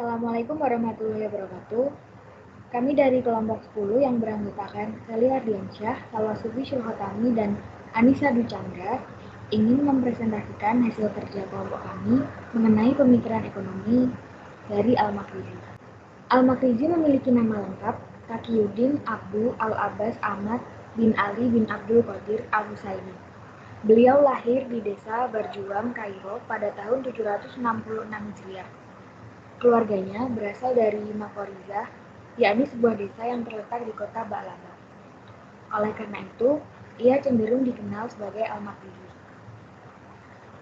Assalamualaikum warahmatullahi wabarakatuh. Kami dari kelompok 10 yang beranggotakan Sally Ardiansyah, Lawasufi Syulhotami, dan Anissa Duchandra ingin mempresentasikan hasil kerja kelompok kami mengenai pemikiran ekonomi dari Al-Makrizi. Al-Makrizi memiliki nama lengkap Taqiyuddin Abdu Al-Abbas Ahmad bin Ali bin Abdul Qadir Al-Husaini. Beliau lahir di desa Barjuang, Kairo pada tahun 766 Hijriah. Keluarganya berasal dari Makorizah, yakni sebuah desa yang terletak di kota Ba'laba. Oleh karena itu, ia cenderung dikenal sebagai Al-Makrizi.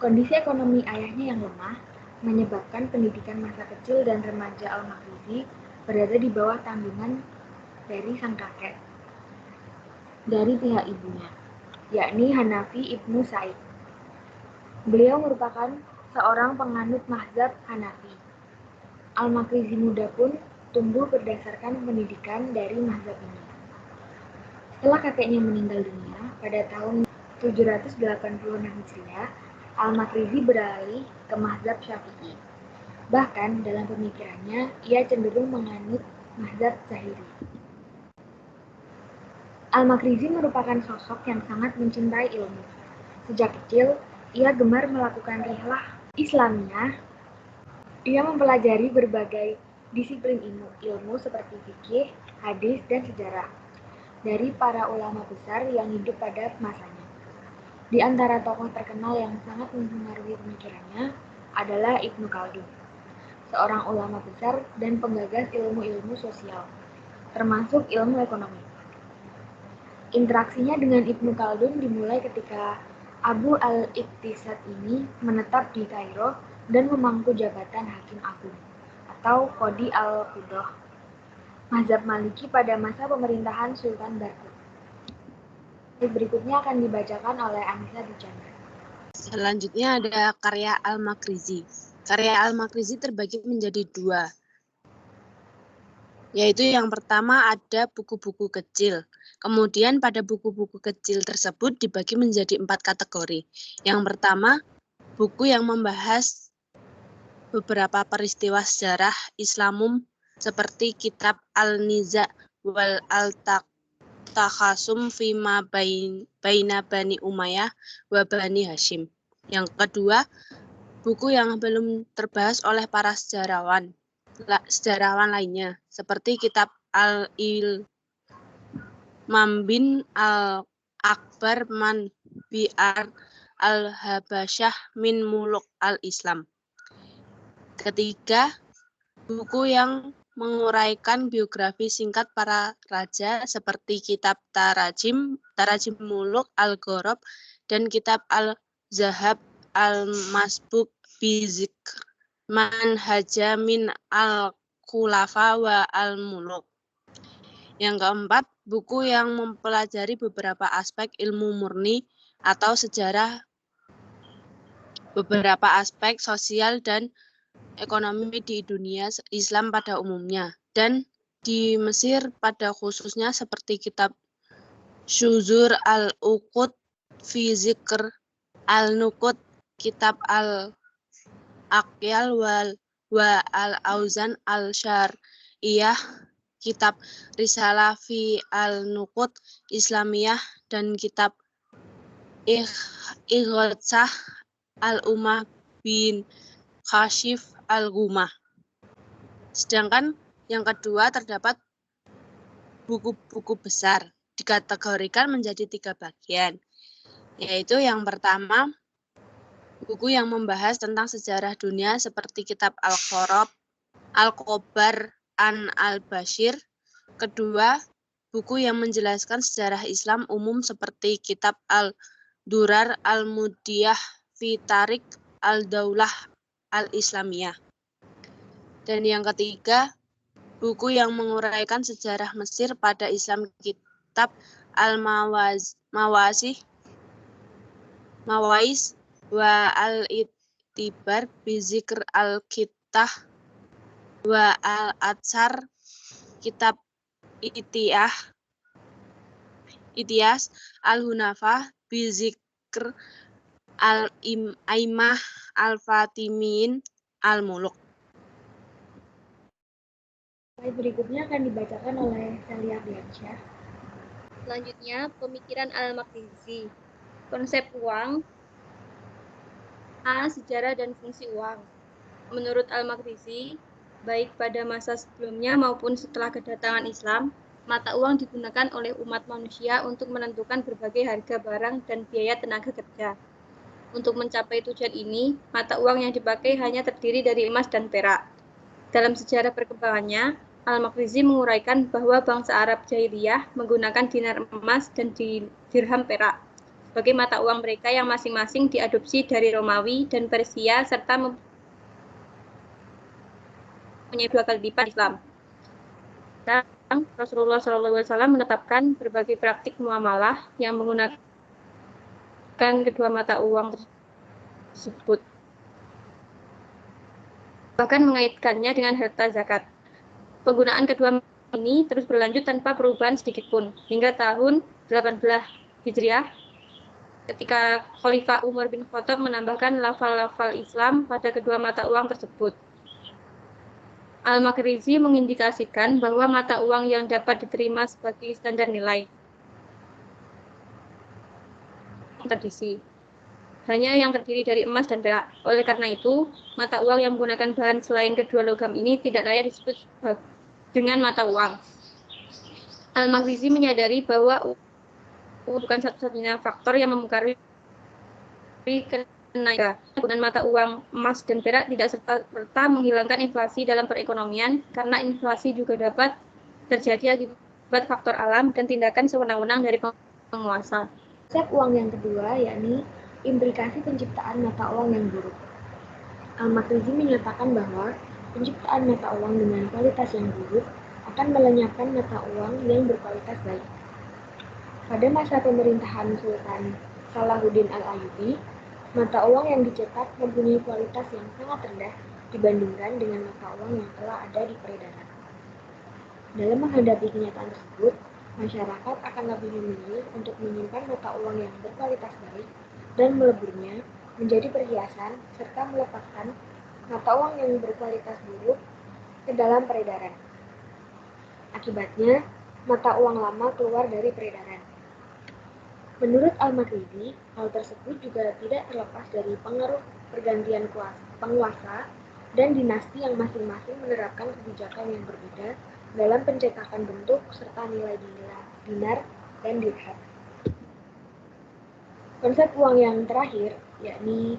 Kondisi ekonomi ayahnya yang lemah menyebabkan pendidikan masa kecil dan remaja Al-Makrizi berada di bawah tanggungan dari sang kakek dari pihak ibunya, yakni Hanafi Ibnu Sa'id. Beliau merupakan seorang penganut mazhab Hanafi. Al-Makrizi muda pun tumbuh berdasarkan pendidikan dari mazhab ini. Setelah kakeknya meninggal dunia pada tahun 786 Hijriah, Al-Makrizi beralih ke mazhab Syafi'i. Bahkan dalam pemikirannya, ia cenderung menganut mazhab Zahiri. Al-Makrizi merupakan sosok yang sangat mencintai ilmu. Sejak kecil, ia gemar melakukan rihlah Islamiyah. Ia mempelajari berbagai disiplin ilmu seperti fikih, hadis, dan sejarah dari para ulama besar yang hidup pada masanya. Di antara tokoh terkenal yang sangat mempengaruhi pemikirannya adalah Ibnu Khaldun, seorang ulama besar dan penggagas ilmu-ilmu sosial, termasuk ilmu ekonomi. Interaksinya dengan Ibnu Khaldun dimulai ketika Abu al-Iqtisad ini menetap di Kairo dan memangku jabatan Hakim Agung atau Qadi al-Qudah, mazhab Maliki pada masa pemerintahan Sultan Barqut. Berikutnya akan dibacakan oleh Anissa Duchandra. Selanjutnya ada karya Al-Makrizi. Karya Al-Makrizi terbagi menjadi dua, yaitu yang pertama ada buku-buku kecil. Kemudian pada buku-buku kecil tersebut dibagi menjadi 4 kategori. Yang pertama, buku yang membahas beberapa peristiwa sejarah Islamum seperti kitab Al-Niza' wal Al-Takhasum Fima Baina Bani Umayyah wa Bani Hashim. Yang kedua, buku yang belum terbahas oleh para sejarawan lainnya, seperti kitab Al-Ilmam bin Al-Akbar Man Bi'ar Al-Habasyah min Muluk Al-Islam. Ketiga, buku yang menguraikan biografi singkat para raja seperti kitab Tarajim Muluk Al-Ghorab dan kitab Al-Zahab Al-Masbuk Bizikr Man Haja min Al-Khulafa wa Al-Muluk. Yang keempat, buku yang mempelajari beberapa aspek ilmu murni atau sejarah, beberapa aspek sosial dan ekonomi di dunia Islam pada umumnya, dan di Mesir pada khususnya seperti kitab Syuzur Al-Uqud fi Zikr Al-Nuqud, kitab Al-Aqyal wa Al-Auzan Al-Syar'iyah, kitab Risalah fi Al-Nuqud Islamiyah, dan kitab Ighatsah Al-Ummah bin Kashif Al-Ghumah. Sedangkan yang kedua terdapat buku-buku besar, dikategorikan menjadi 3 bagian, yaitu yang pertama, buku yang membahas tentang sejarah dunia seperti kitab Al-Khorab, Al-Khobar an Al-Bashir. Kedua, buku yang menjelaskan sejarah Islam umum seperti kitab Al-Durar Al-Mudiyah fi Tarik Al-Daulah Al-Islamiyah. Dan yang ketiga, buku yang menguraikan sejarah Mesir pada Islam, kitab Al-Mawais wa Al-Itibar Bizikr Al-Kittah wa Al-Atsar, kitab Itiyas Al-Hunafah Bizikr Al-Aimah Al-Fatimin Al-Muluk. Slide berikutnya akan dibacakan oleh Celia Diansyah. Selanjutnya, pemikiran Al-Maqrizi. Konsep uang, sejarah dan fungsi uang. Menurut Al-Maqrizi, baik pada masa sebelumnya maupun setelah kedatangan Islam, mata uang digunakan oleh umat manusia untuk menentukan berbagai harga barang dan biaya tenaga kerja. Untuk mencapai tujuan ini, mata uang yang dipakai hanya terdiri dari emas dan perak. Dalam sejarah perkembangannya, Al-Maqrizi menguraikan bahwa bangsa Arab Jahiliyah menggunakan dinar emas dan dirham perak sebagai mata uang mereka yang masing-masing diadopsi dari Romawi dan Persia serta mempunyai 2 kali lipat Islam. Dan Rasulullah SAW menetapkan berbagai praktik muamalah yang menggunakan kedua mata uang tersebut, bahkan mengaitkannya dengan harta zakat. Penggunaan kedua ini terus berlanjut tanpa perubahan sedikit pun hingga tahun 18 Hijriah ketika Khalifah Umar bin Khattab menambahkan lafal-lafal Islam pada kedua mata uang tersebut. Al-Maqrizi mengindikasikan bahwa mata uang yang dapat diterima sebagai standar nilai tradisi hanya yang terdiri dari emas dan perak. Oleh karena itu, mata uang yang menggunakan bahan selain kedua logam ini tidak layak disebut dengan mata uang. Al-Maqrizi menyadari bahwa bukan satu-satunya faktor yang mempengaruhi kenaikan penggunaan mata uang emas dan perak tidak serta menghilangkan inflasi dalam perekonomian, karena inflasi juga dapat terjadi akibat faktor alam dan tindakan sewenang-wenang dari penguasa. Konsep uang yang kedua yakni implikasi penciptaan mata uang yang buruk. Al-Maqrizi menyatakan bahwa penciptaan mata uang dengan kualitas yang buruk akan melenyapkan mata uang yang berkualitas baik. Pada masa pemerintahan Sultan Salahuddin Al-Ayyubi, mata uang yang dicetak mempunyai kualitas yang sangat rendah dibandingkan dengan mata uang yang telah ada di peredaran. Dalam menghadapi kenyataan tersebut, masyarakat akan lebih memilih untuk menyimpan mata uang yang berkualitas baik dan meleburnya menjadi perhiasan serta melepaskan mata uang yang berkualitas buruk ke dalam peredaran. Akibatnya, mata uang lama keluar dari peredaran. Menurut Al-Maqrizi, hal tersebut juga tidak terlepas dari pengaruh pergantian penguasa dan dinasti yang masing-masing menerapkan kebijakan yang berbeda dalam pencetakan bentuk serta nilai dinar dan dirham. Konsep uang yang terakhir yakni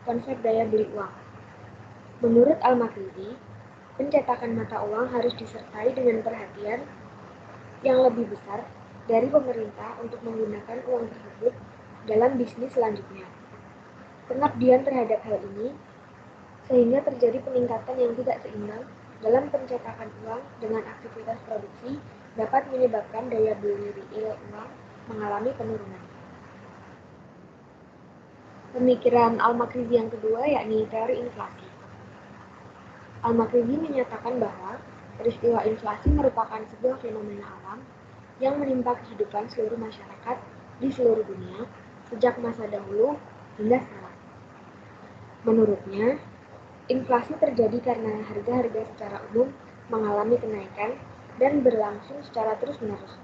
konsep daya beli uang. Menurut Al-Maqrizi, pencetakan mata uang harus disertai dengan perhatian yang lebih besar dari pemerintah untuk menggunakan uang tersebut dalam bisnis selanjutnya. Pengabdian terhadap hal ini sehingga terjadi peningkatan yang tidak seimbang dalam pencetakan uang dengan aktivitas produksi dapat menyebabkan daya beli real uang mengalami penurunan. Pemikiran Al-Maqrizi yang kedua yakni teori inflasi. Al-Maqrizi menyatakan bahwa peristiwa inflasi merupakan sebuah fenomena alam yang menimpa kehidupan seluruh masyarakat di seluruh dunia sejak masa dahulu hingga sekarang. Menurutnya, inflasi terjadi karena harga-harga secara umum mengalami kenaikan dan berlangsung secara terus-menerus.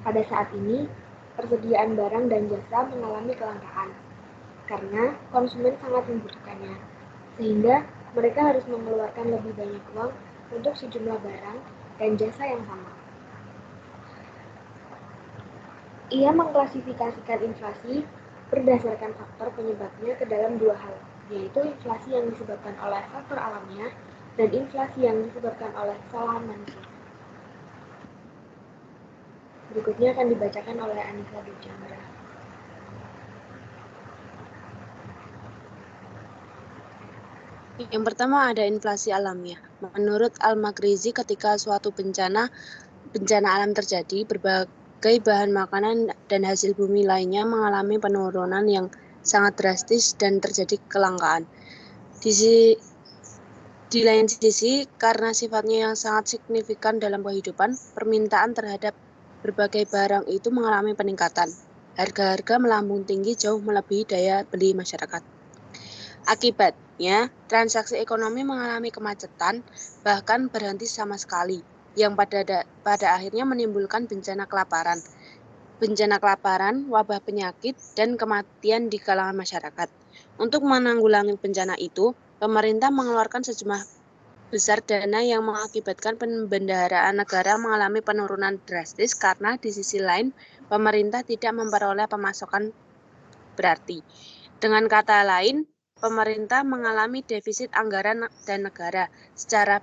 Pada saat ini, persediaan barang dan jasa mengalami kelangkaan karena konsumen sangat membutuhkannya, sehingga mereka harus mengeluarkan lebih banyak uang untuk sejumlah barang dan jasa yang sama. Ia mengklasifikasikan inflasi berdasarkan faktor penyebabnya ke dalam dua hal, yaitu inflasi yang disebabkan oleh faktor alamiah dan inflasi yang disebabkan oleh kesalahan manusia. Berikutnya akan dibacakan oleh Anissa Duchandra. Yang pertama ada inflasi alamiah. Menurut Al-Maqrizi, ketika suatu bencana alam terjadi, berbagai bahan makanan dan hasil bumi lainnya mengalami penurunan yang sangat drastis dan terjadi kelangkaan. Di lain sisi, karena sifatnya yang sangat signifikan dalam kehidupan, permintaan terhadap berbagai barang itu mengalami peningkatan. Harga-harga melambung tinggi jauh melebihi daya beli masyarakat. Akibat Akibatnya, transaksi ekonomi mengalami kemacetan, bahkan berhenti sama sekali, yang pada akhirnya menimbulkan bencana kelaparan. Bencana kelaparan, wabah penyakit, dan kematian di kalangan masyarakat. Untuk menanggulangi bencana itu, pemerintah mengeluarkan sejumlah besar dana yang mengakibatkan pembendaharaan negara mengalami penurunan drastis karena di sisi lain, pemerintah tidak memperoleh pemasukan berarti. Dengan kata lain, pemerintah mengalami defisit anggaran dan negara secara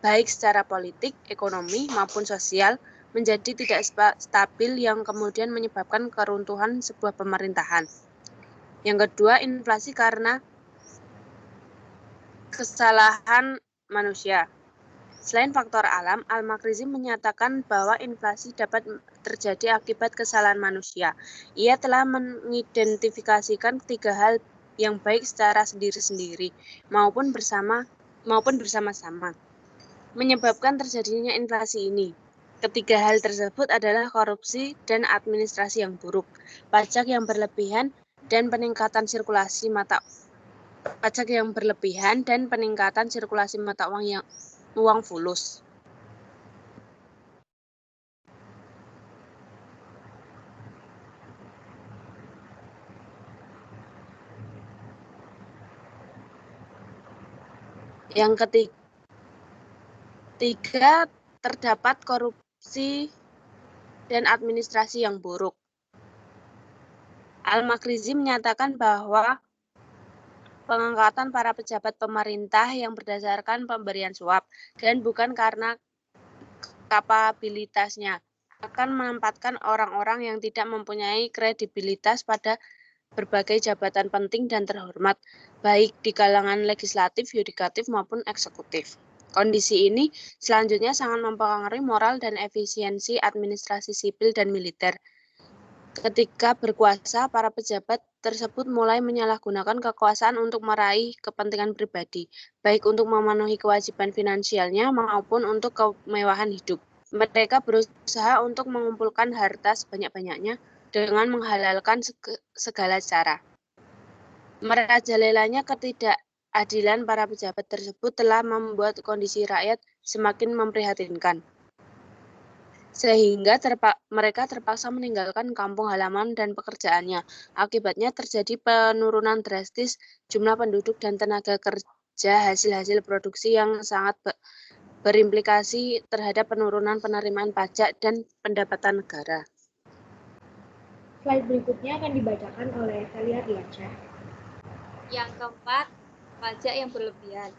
baik secara politik, ekonomi, maupun sosial menjadi tidak stabil yang kemudian menyebabkan keruntuhan sebuah pemerintahan. Yang kedua, inflasi karena kesalahan manusia. Selain faktor alam, Al-Makrizi menyatakan bahwa inflasi dapat terjadi akibat kesalahan manusia. Ia telah mengidentifikasikan 3 hal yang baik secara sendiri-sendiri maupun bersama-sama menyebabkan terjadinya inflasi ini. Ketiga hal tersebut adalah korupsi dan administrasi yang buruk, pajak yang berlebihan dan peningkatan sirkulasi mata uang fulus. Yang ketiga, terdapat korupsi dan administrasi yang buruk. Al-Makrizi menyatakan bahwa pengangkatan para pejabat pemerintah yang berdasarkan pemberian suap dan bukan karena kapabilitasnya akan menempatkan orang-orang yang tidak mempunyai kredibilitas pada berbagai jabatan penting dan terhormat, baik di kalangan legislatif, yudikatif, maupun eksekutif. Kondisi ini selanjutnya sangat mempengaruhi moral dan efisiensi administrasi sipil dan militer. Ketika berkuasa, para pejabat tersebut mulai menyalahgunakan kekuasaan untuk meraih kepentingan pribadi, baik untuk memenuhi kewajiban finansialnya maupun untuk kemewahan hidup. Mereka berusaha untuk mengumpulkan harta sebanyak-banyaknya dengan menghalalkan segala cara. Merajalelanya ketidakadilan para pejabat tersebut telah membuat kondisi rakyat semakin memprihatinkan. Sehingga mereka terpaksa meninggalkan kampung halaman dan pekerjaannya. Akibatnya terjadi penurunan drastis jumlah penduduk dan tenaga kerja, hasil-hasil produksi yang sangat berimplikasi terhadap penurunan penerimaan pajak dan pendapatan negara. Slide berikutnya akan dibacakan oleh Celia Diansyah. Yang keempat, pajak yang berlebihan.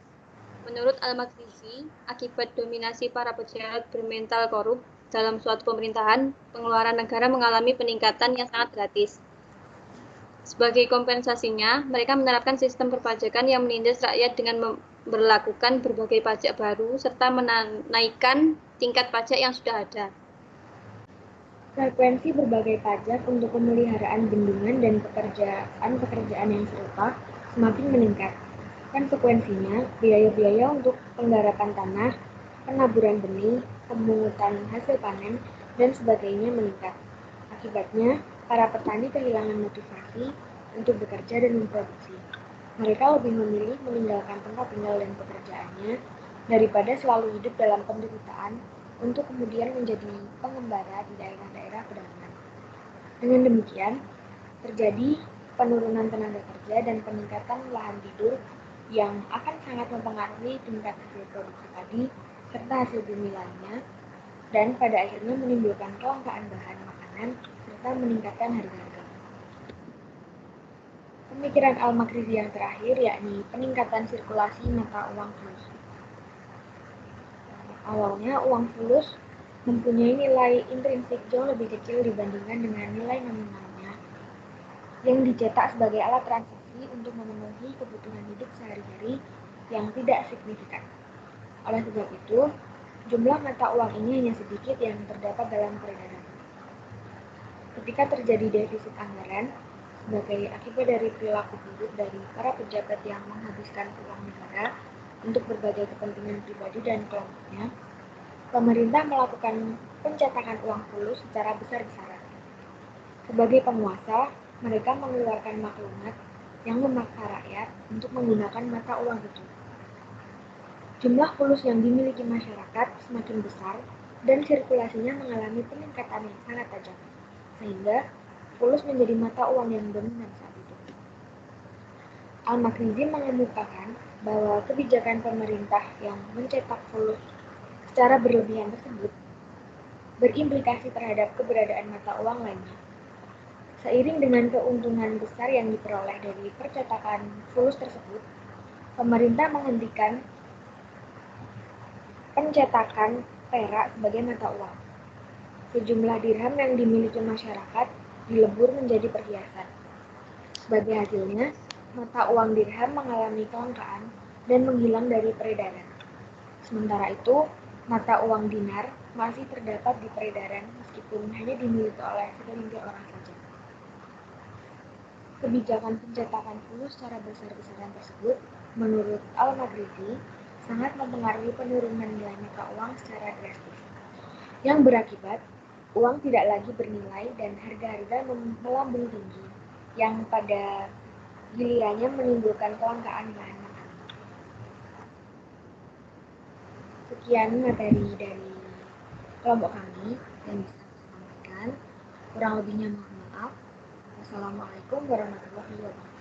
Menurut Al-Makrizi, akibat dominasi para pejabat bermental korup dalam suatu pemerintahan, pengeluaran negara mengalami peningkatan yang sangat drastis. Sebagai kompensasinya, mereka menerapkan sistem perpajakan yang menindas rakyat dengan memberlakukan berbagai pajak baru serta menaikkan tingkat pajak yang sudah ada. Frekuensi berbagai pajak untuk pemeliharaan bendungan dan pekerjaan yang serupa semakin meningkat. Konsekuensinya, biaya-biaya untuk penggarapan tanah, penaburan benih, pemungutan hasil panen, dan sebagainya meningkat. Akibatnya, para petani kehilangan motivasi untuk bekerja dan memproduksi. Mereka lebih memilih meninggalkan tempat tinggal dan pekerjaannya daripada selalu hidup dalam penderitaan untuk kemudian menjadi pengembara di daerah-daerah pedalaman. Dengan demikian, terjadi penurunan tenaga kerja dan peningkatan lahan tidur yang akan sangat mempengaruhi tingkat hasil produksi padi serta hasil bumi lainnya, dan pada akhirnya menimbulkan kelangkaan bahan makanan serta meningkatkan harga-harga. Pemikiran Al-Makrizi yang terakhir yakni peningkatan sirkulasi mata uang fulus. Awalnya uang fulus mempunyai nilai intrinsik jauh lebih kecil dibandingkan dengan nilai nominalnya yang dicetak sebagai alat transaksi untuk memenuhi kebutuhan hidup sehari-hari yang tidak signifikan. Oleh sebab itu, jumlah mata uang ini hanya sedikit yang terdapat dalam peredaran. Ketika terjadi defisit anggaran sebagai akibat dari perilaku buruk dari para pejabat yang menghabiskan uang negara untuk berbagai kepentingan pribadi dan kelompoknya, pemerintah melakukan pencetakan uang fulus secara besar-besaran. Sebagai penguasa, mereka mengeluarkan maklumat yang memaksa rakyat untuk menggunakan mata uang itu. Jumlah fulus yang dimiliki masyarakat semakin besar dan sirkulasinya mengalami peningkatan yang sangat tajam, sehingga fulus menjadi mata uang yang dominan saat itu. Al-Makrizi mengemukakan bahwa kebijakan pemerintah yang mencetak fulus secara berlebihan tersebut berimplikasi terhadap keberadaan mata uang lainnya. Seiring dengan keuntungan besar yang diperoleh dari percetakan fulus tersebut, pemerintah menghentikan pencetakan perak sebagai mata uang. Sejumlah dirham yang dimiliki masyarakat dilebur menjadi perhiasan. Sebagai hasilnya, mata uang dirham mengalami kelangkaan dan menghilang dari peredaran. Sementara itu, mata uang dinar masih terdapat di peredaran meskipun hanya dimiliki oleh segelintir orang saja. Kebijakan pencetakan fulus secara besar-besaran tersebut, menurut Al-Makrizi, sangat mempengaruhi penurunan nilai mata uang secara drastis, yang berakibat uang tidak lagi bernilai dan harga-harga melambung tinggi, yang pada gilirannya menimbulkan kelangkaan bahan makanan. Sekian materi dari kelompok kami yang bisa saya sampaikan. Kurang lebihnya mohon maaf. Wassalamualaikum warahmatullahi wabarakatuh.